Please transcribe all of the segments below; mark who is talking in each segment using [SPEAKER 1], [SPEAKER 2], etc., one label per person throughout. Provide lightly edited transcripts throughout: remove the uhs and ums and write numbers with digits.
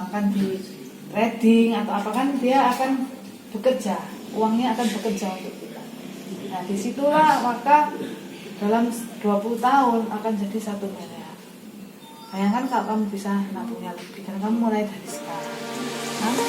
[SPEAKER 1] kembangkan di trading atau apa, kan dia akan bekerja, uangnya akan bekerja untuk kita. Nah disitulah maka dalam 20 tahun akan jadi 1 miliar. Bayangkan kalau kamu bisa nabungnya lebih, dan kamu mulai dari sekarang. Nanti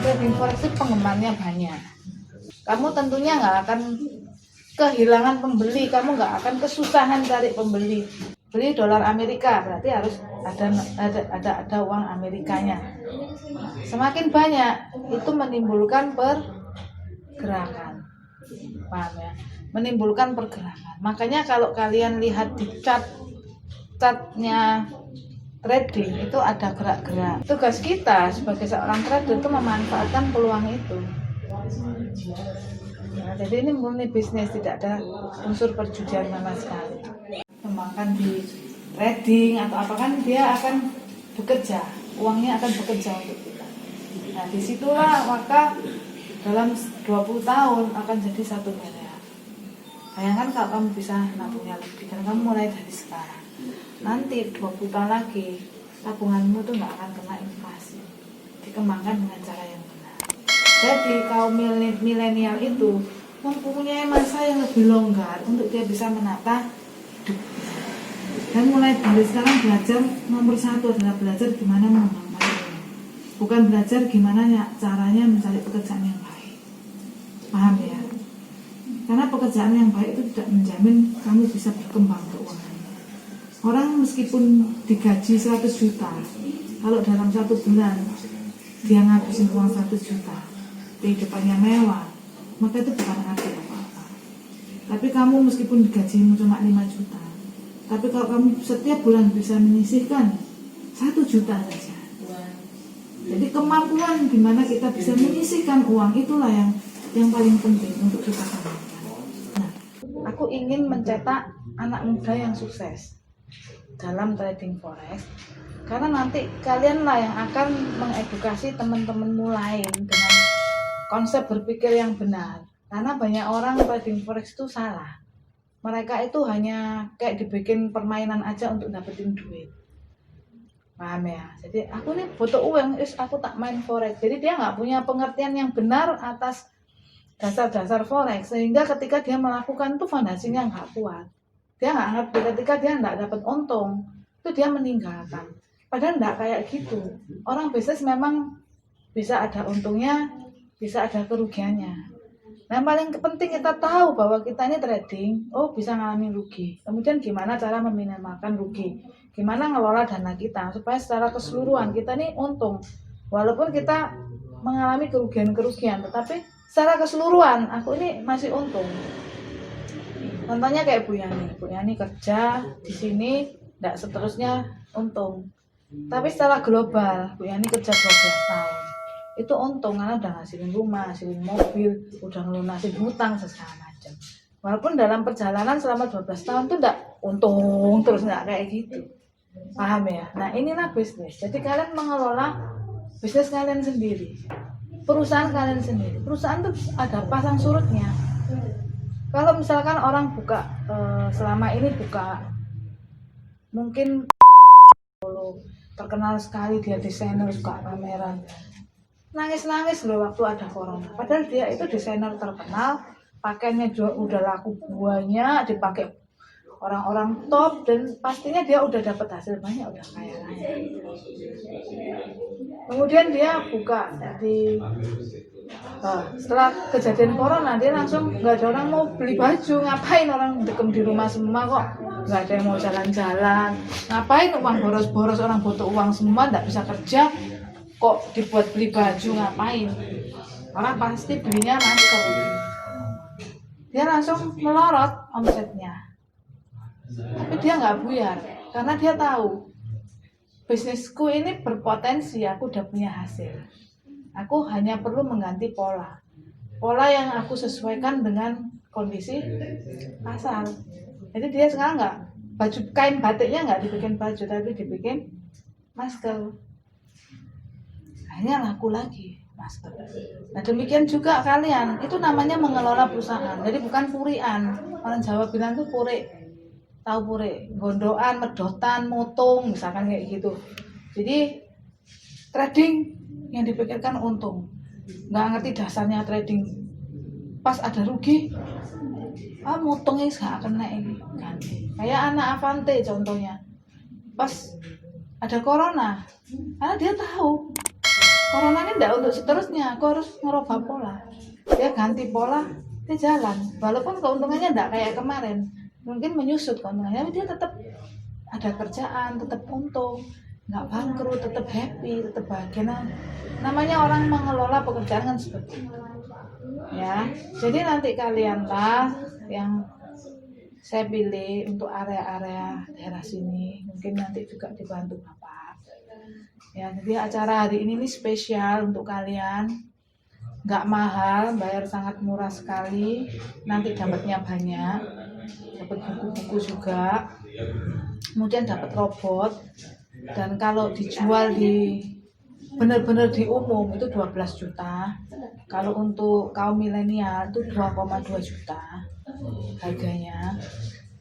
[SPEAKER 1] trading forex itu penggemarnya banyak. Kamu tentunya nggak akan kehilangan pembeli, kamu nggak akan kesusahan cari pembeli. Beli dolar Amerika berarti harus ada uang Amerikanya. Semakin banyak itu menimbulkan pergerakan, paham ya? Menimbulkan pergerakan. Makanya kalau kalian lihat di chartnya trading itu ada gerak-gerak. Tugas kita sebagai seorang trader itu memanfaatkan peluang itu. Nah, jadi ini murni bisnis, tidak ada unsur perjudian sama sekali. Kembangkan di trading atau apa, kan dia akan bekerja, uangnya akan bekerja untuk kita. Nah disitulah maka dalam 20 tahun akan jadi 1 miliar. Bayangkan kalau kamu bisa nabungnya lebih, dan kamu mulai dari sekarang. Nanti 20 tahun lagi tabunganmu tuh nggak akan kena inflasi. Dikembangkan dengan cara yang benar. Jadi kaum milenial itu mempunyai masa yang lebih longgar untuk dia bisa menata hidupnya. Dan mulai dari sekarang belajar nomor 1 adalah belajar gimana mengembangkan ilmu. Bukan belajar gimana caranya mencari pekerjaan yang baik. Paham ya? Karena pekerjaan yang baik itu tidak menjamin kamu bisa berkembang keuangan. Orang meskipun digaji 100 juta, kalau dalam 1 bulan dia ngabisin uang 100 juta, kehidupannya mewah, maka itu bukan arti apa-apa. Tapi kamu meskipun digajimu cuma 5 juta, tapi kalau kamu setiap bulan bisa menyisihkan 1 juta saja. Jadi kemampuan dimana kita bisa menyisihkan uang, itulah yang paling penting untuk kita kembangkan. Nah, aku ingin mencetak anak muda yang sukses dalam trading forex, karena nanti kalianlah yang akan mengedukasi teman-temanmu lain dengan konsep berpikir yang benar. Karena banyak orang trading forex itu salah, mereka itu hanya kayak dibikin permainan aja untuk dapetin duit, paham ya? Jadi aku nih butuh uang, aku tak main forex. Jadi dia nggak punya pengertian yang benar atas dasar-dasar forex, sehingga ketika dia melakukan tuh fondasinya nggak kuat. Dia nggak ngerti, ketika dia nggak dapat untung itu dia meninggalkan. Padahal nggak kayak gitu. Orang bisnis memang bisa ada untungnya, bisa ada kerugiannya. Nah yang paling penting kita tahu bahwa kita ini trading, bisa ngalamin rugi. Kemudian gimana cara meminimalkan rugi, gimana ngelola dana kita supaya secara keseluruhan kita ini untung. Walaupun kita mengalami kerugian-kerugian, tetapi secara keseluruhan aku ini masih untung. Contohnya kayak Bu Yani kerja di sini, tidak seterusnya untung. Tapi secara global, Bu Yani kerja 12 tahun. Itu untung karena udah ngasilin rumah, ngasilin mobil, udah ngelunasin hutang segala macam. Walaupun dalam perjalanan selama 12 tahun itu tidak untung terus, nggak kayak gitu. Paham ya? Nah inilah bisnis. Jadi kalian mengelola bisnis kalian sendiri, perusahaan kalian sendiri. Perusahaan itu ada pasang surutnya. Kalau misalkan orang buka selama ini buka mungkin terkenal sekali, dia desainer suka pameran, nangis-nangis loh waktu ada corona. Padahal dia itu desainer terkenal, pakaiannya juga udah laku banyak, dipakai orang-orang top, dan pastinya dia udah dapat hasil banyak, udah kaya raya. Kemudian dia buka di setelah kejadian corona, dia langsung nggak ada orang mau beli baju. Ngapain, orang dekem di rumah semua kok, nggak ada yang mau jalan-jalan. Ngapain uang boros-boros, orang butuh uang semua, nggak bisa kerja. kok dibuat beli baju ngapain? Orang pasti belinya masker. Dia langsung melorot omsetnya. Tapi dia nggak buyar karena dia tahu bisnisku ini berpotensi, aku udah punya hasil. Aku hanya perlu mengganti pola yang aku sesuaikan dengan kondisi pasar. Jadi dia sekarang nggak, baju kain batiknya nggak dibikin baju tapi dibikin masker. Akhirnya laku lagi masker. Nah demikian juga kalian, itu namanya mengelola perusahaan. Jadi bukan purian. Orang Jawa bilang tuh puri, tahu puri, gondoan, medotan, motung, misalkan kayak gitu. Jadi trading yang dipikirkan untung, nggak ngerti dasarnya trading. Pas ada rugi, motongnya nggak kena ini ganti. Kayak anak Avante contohnya, pas ada corona, karena dia tahu corona ini tidak untuk seterusnya, aku harus merubah pola. Dia ganti pola, dia jalan. Walaupun keuntungannya tidak kayak kemarin, mungkin menyusut keuntungannya, tapi dia tetap ada kerjaan, tetap untung, nggak bangkrut, tetap happy, tetap bahagia. Nah, namanya orang mengelola pekerjaan kan seperti itu. Ya, jadi nanti kalianlah yang saya pilih untuk area-area daerah sini, mungkin nanti juga dibantu Bapak. Ya, jadi acara hari ini spesial untuk kalian, nggak mahal, bayar sangat murah sekali, nanti dapatnya banyak, dapat buku-buku juga, kemudian dapat robot, dan kalau dijual di benar-benar di umum itu 12 juta. Kalau untuk kaum milenial itu 2,2 juta harganya.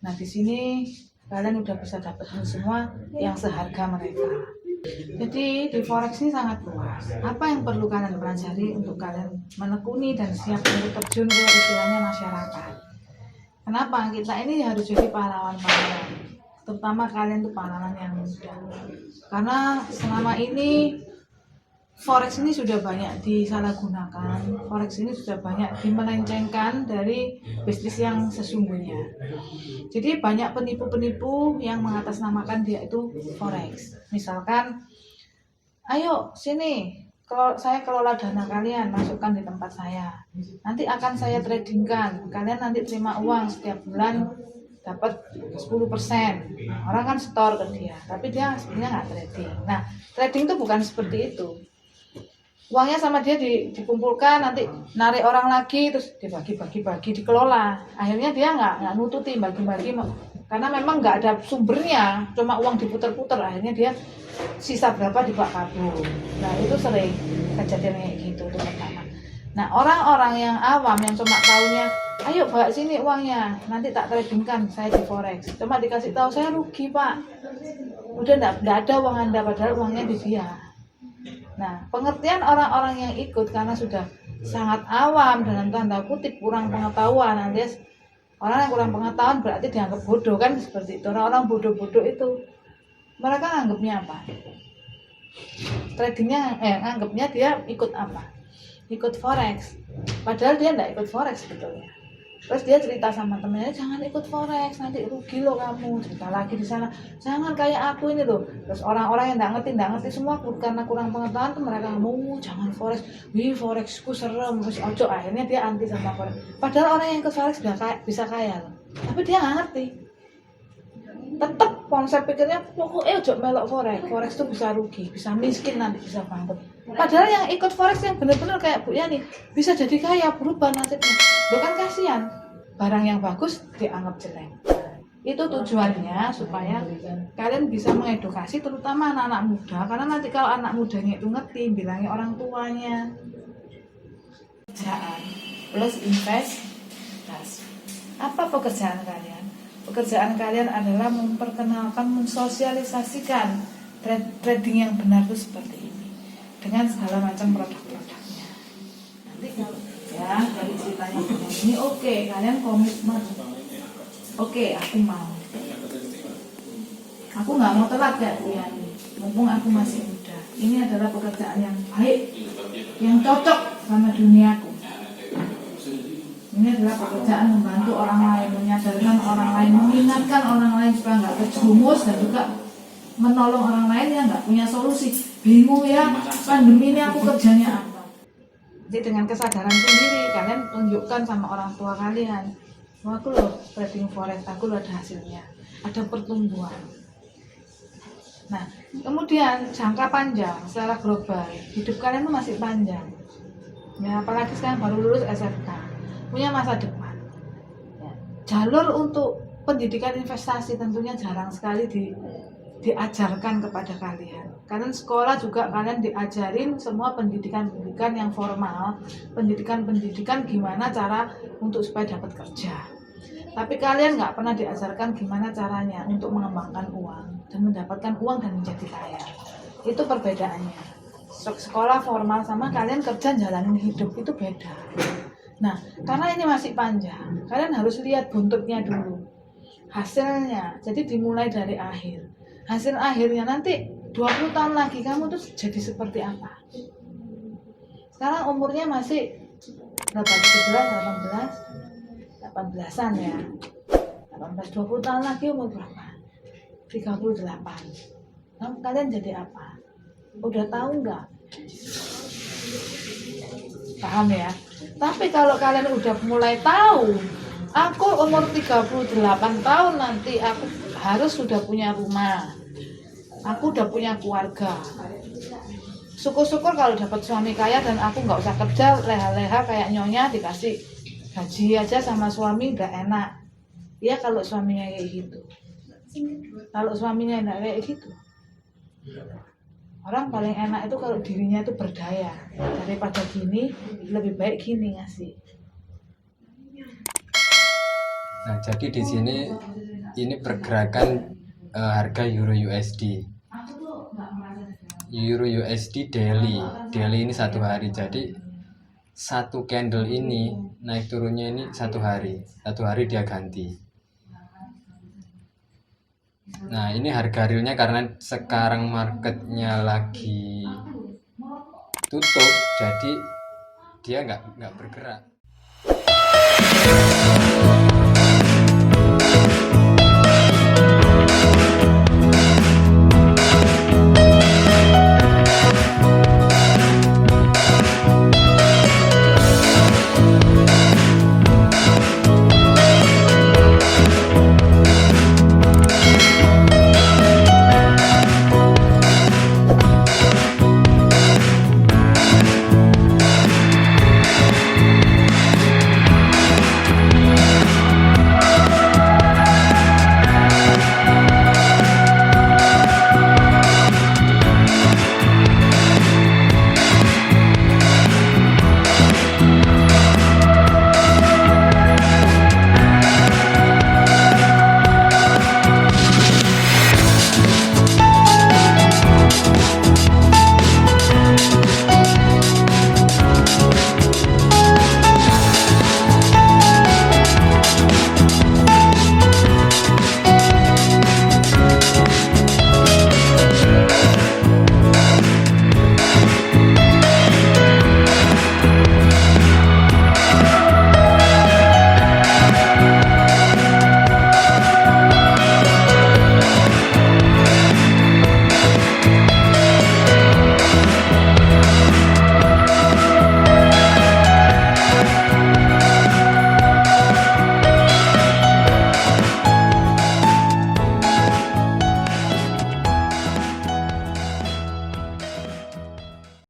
[SPEAKER 1] Nah di sini kalian udah bisa dapetin semua yang seharga mereka. Jadi di forex ini sangat luas. Apa yang perlu kalian pelajari untuk kalian menekuni dan siap untuk terjun ke istilahnya masyarakat? Kenapa kita ini harus jadi pahlawan-pahlawan? Terutama kalian tuh pahlawan yang muda. Karena selama ini forex ini sudah banyak disalahgunakan, forex ini sudah banyak dimelencengkan dari bisnis yang sesungguhnya. Jadi banyak penipu-penipu yang mengatasnamakan dia itu forex. Misalkan, ayo sini, kalau saya kelola dana kalian, masukkan di tempat saya. Nanti akan saya tradingkan, kalian nanti terima uang setiap bulan dapat 10%. Orang kan store ke dia, tapi dia sebenarnya nggak trading. Nah, trading itu bukan seperti itu. Uangnya sama dia dikumpulkan, nanti narik orang lagi, terus dibagi-bagi, dikelola. Akhirnya dia nggak nututi, bagi-bagi, karena memang nggak ada sumbernya, cuma uang diputer-puter. Akhirnya dia sisa berapa dibawa kabur. Nah itu sering kejadian kayak gitu, itu pertama. Nah orang-orang yang awam yang cuma taunya, ayo bawa sini uangnya, nanti tak tradingkan saya di forex. Cuma dikasih tahu saya rugi pak, udah nggak ada uang anda, padahal uangnya di dia. Nah, pengertian orang-orang yang ikut karena sudah sangat awam dalam tanda kutip kurang pengetahuan, alias orang yang kurang pengetahuan berarti dianggap bodoh kan seperti itu. Orang-orang bodoh-bodoh itu mereka anggapnya apa? Tradingnya, anggapnya dia ikut apa? Ikut forex. Padahal dia tidak ikut forex sebetulnya. Terus dia cerita sama temennya, jangan ikut forex, nanti rugi loh kamu. Cerita lagi di sana, jangan kayak aku ini loh. Terus orang-orang yang nggak ngerti semua karena kurang pengetahuan tuh mereka ngomong, jangan forex, wih forexku serem, terus ojo. Akhirnya dia anti sama forex. Padahal orang yang ikut forex bisa kaya loh, tapi dia nggak ngerti. Tetap konsep pikirnya pokoknya ojo melok forex tuh bisa rugi, bisa miskin nanti, bisa bangkrut. Padahal yang ikut forex yang benar-benar kayak Bu Yani bisa jadi kaya, berubah nasibnya. Bukan kasihan, barang yang bagus dianggap jelek. Itu tujuannya supaya kalian bisa mengedukasi terutama anak-anak muda, karena nanti kalau anak mudanya itu ngerti, bilangnya orang tuanya. Pekerjaan plus investasi. Apa pekerjaan kalian? Pekerjaan kalian adalah memperkenalkan, mensosialisasikan trading yang benar itu seperti ini dengan segala macam produk-produknya. Nanti kalau ya dari ceritanya ini oke, kalian komitmen. Oke, aku mau. Aku nggak mau telat ya, mumpung aku masih muda. Ini adalah pekerjaan yang baik, yang cocok sama duniaku. Ini adalah pekerjaan membantu orang lain, menyadarkan orang lain, mengingatkan orang lain supaya nggak terjerumus dan juga menolong orang lain yang nggak punya solusi, bingung ya, pandemi ini aku kerjanya apa. Jadi dengan kesadaran sendiri kalian tunjukkan sama orang tua kalian, wah aku loh trading forex, aku loh ada hasilnya, ada pertumbuhan. Nah kemudian jangka panjang secara global hidup kalian tuh masih panjang ya, apalagi sekarang baru lulus SMK, punya masa depan ya. Jalur untuk pendidikan investasi tentunya jarang sekali diajarkan kepada kalian. Kalian sekolah juga kalian diajarin semua pendidikan-pendidikan yang formal, pendidikan-pendidikan gimana cara untuk supaya dapat kerja. Tapi kalian nggak pernah diajarkan gimana caranya untuk mengembangkan uang dan mendapatkan uang dan menjadi kaya. Itu perbedaannya. Sekolah formal sama kalian kerja jalanin hidup itu beda. Nah, karena ini masih panjang, kalian harus lihat buntutnya dulu. Hasilnya, jadi dimulai dari akhir. Hasil akhirnya nanti 20 tahun lagi kamu tuh jadi seperti apa? Sekarang umurnya masih 18an ya. 20 tahun lagi umur berapa? 38. Nah, kalian jadi apa? Udah tahu nggak? Paham ya? Tapi kalau kalian udah mulai tahu, aku umur 38 tahun nanti aku harus sudah punya rumah. Aku udah punya keluarga. Syukur-syukur kalau dapat suami kaya dan aku nggak usah kerja leha-leha kayak nyonya, dikasih gaji aja sama suami udah enak. Ya kalau suaminya kayak gitu. Kalau suaminya enggak kayak gitu. Orang paling enak itu kalau dirinya itu berdaya. Daripada gini, lebih baik gini ngasih.
[SPEAKER 2] Nah, jadi di sini ini pergerakan harga Euro USD. Euro USD daily ini 1 hari. Jadi satu candle ini naik turunnya ini 1 hari. 1 hari dia ganti. Nah, ini harga realnya karena sekarang marketnya lagi tutup, jadi dia nggak bergerak.